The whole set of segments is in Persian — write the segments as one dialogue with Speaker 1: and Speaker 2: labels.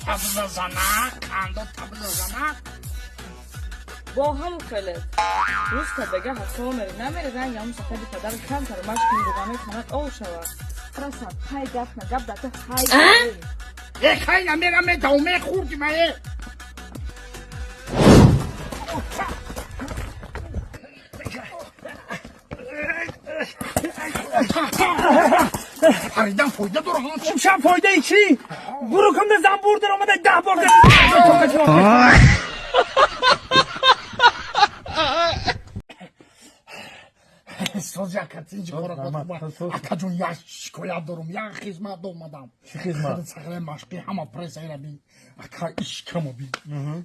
Speaker 1: تبل زنک کندو تبل زنک
Speaker 2: با همون فلت روز تا بگه حتی میره نمیره رنگ همون سفیدی پدر کم تر مشک میدگانه خانت آو شود رسد های گفت نگب داته های
Speaker 1: خیلی میرم دومه خوردی مایه پریدم فایده داره ها
Speaker 3: چه فایده ای چی؟ برو کن به زنبور در آمده 10 بار
Speaker 1: سوزیکت اینجا کارا کنم اکا جون یا شکایت دارم یا خدمت اومدم
Speaker 3: چی خدمت؟
Speaker 1: سخره مشقی همه پرس ایره بی اکا اشکمو بی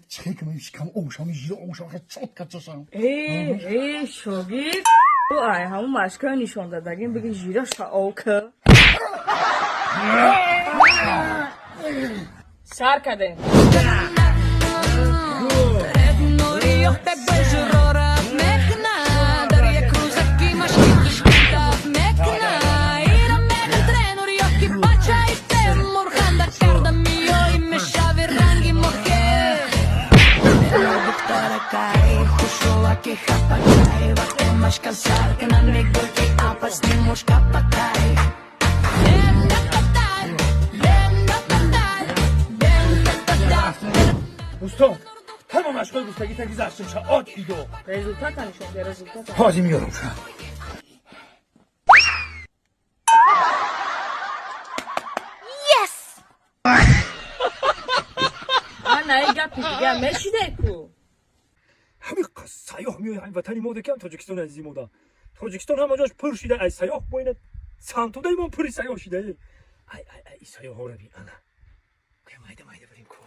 Speaker 1: چه کنم اشکم اوشم جیره اوشم خیلی چوت کچشم
Speaker 2: ای شاگیر او ای همون مشکه نشان دادگیم بگی جیره شاوکه سر کده
Speaker 3: دوستان همه مشکل گفتگی تگی زرشم شد آد ایدو
Speaker 2: رزولتات نشون ده رزولتات
Speaker 3: حاضی میارم شد
Speaker 2: من نایی گپی دیگه مشیده کو
Speaker 3: همین سیاه میای این وطنی موده کم تاجیکستان عزیزی موده تاجیکستان همه جاش پر شده ای سیاه باینه سمتو دایمان پری سیاه شده ای سیاه ها رو بی انا مایده بریم کو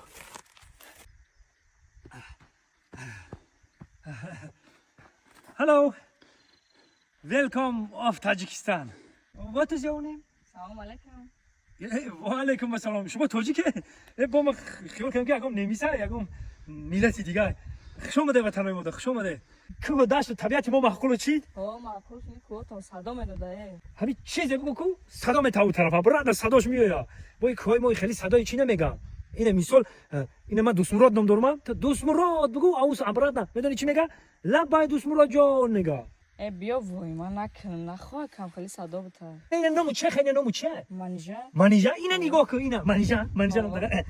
Speaker 3: Hello, welcome of Tajikistan. What is your name?
Speaker 2: سلام علیکم
Speaker 3: و علیکم السلام. شما تاجیکه؟ با ما خیال کنم که یکم نمیسه یکم میلتی دیگه. خوش اومده وطنای ما. خوش اومده. کو داشت طبیعت ما معقول چید؟
Speaker 2: معقول شد کو تا صدا میداده
Speaker 3: همین چیزی بگو کو صدا می تو طرفا برات صداش میاد. با این کوی ما خیلی صدای چی نمیگم. اینه مثال اینه من دوست مراد نام دارم تا دوست مراد بگو اوس ابرات میدونی چی میگه لبای دوست مراد جان میگه
Speaker 2: ای بیا وای من نکنم نخواه کم خیلی صدا بته
Speaker 3: اینه نامو چه خیلی نامو چه
Speaker 2: منیجه
Speaker 3: اینه نگاه کن اینه منیجه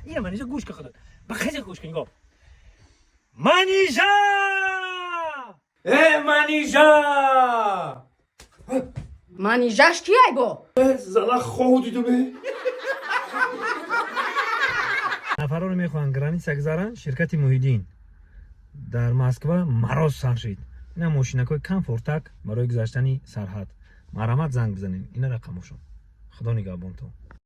Speaker 3: اینه منیجه گوش که خودت با خیلی گوش کن نگاه منیجه
Speaker 4: منیجهش کی ای با
Speaker 1: زلا خودی تو به
Speaker 3: نفرا رو میخوان گرانیت گذارن شرکت محیدین در مسکو مراز سر شد اینا ماشینکای کمفورتک برای گذشتن سرحد مرامت زنگ بزنین این رقمشون خدا نگهبان تو